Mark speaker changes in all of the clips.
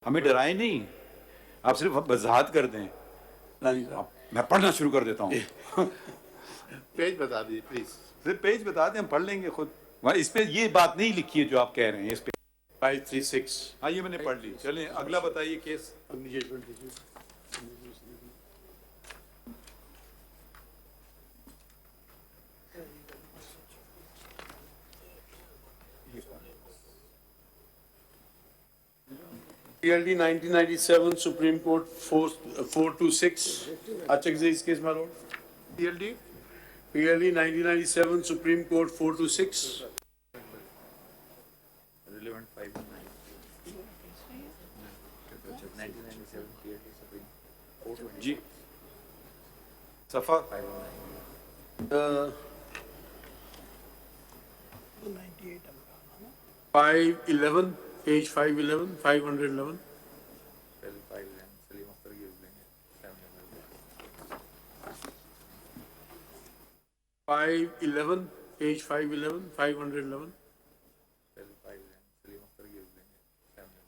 Speaker 1: हमें डराए नहीं, आप सिर्फ वजाहत कर दें। मैं पढ़ना शुरू कर देता हूँ।
Speaker 2: पेज बता दीजिए प्लीज।
Speaker 1: सिर्फ पेज बता दें, हम पढ़ लेंगे खुद। इस पे ये बात नहीं लिखी है जो आप कह रहे हैं इस पे।
Speaker 2: 536।
Speaker 1: हाँ, ये मैंने पढ़ ली। चलें अगला बताइए case.
Speaker 2: PLD 1997 Supreme Court 426. Check this case, my lord. PLD 1997 Supreme Court 426.
Speaker 3: Relevant 519. 1997 PLD Supreme 426.
Speaker 1: जी सफा
Speaker 3: 519.
Speaker 2: 511, page 511, 511.
Speaker 3: पहले 511 सलीम अख्तर की लेंगे 711.
Speaker 2: 511, page 511, 511.
Speaker 3: पहले 511 सलीम अख्तर की लेंगे 711.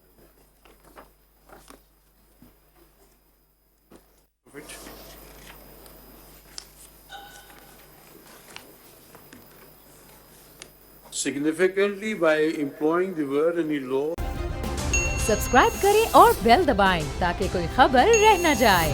Speaker 2: Significantly, by employing the word any law.
Speaker 4: Subscribe करें और बेल दबाएं ताकि कोई खबर रह न जाए।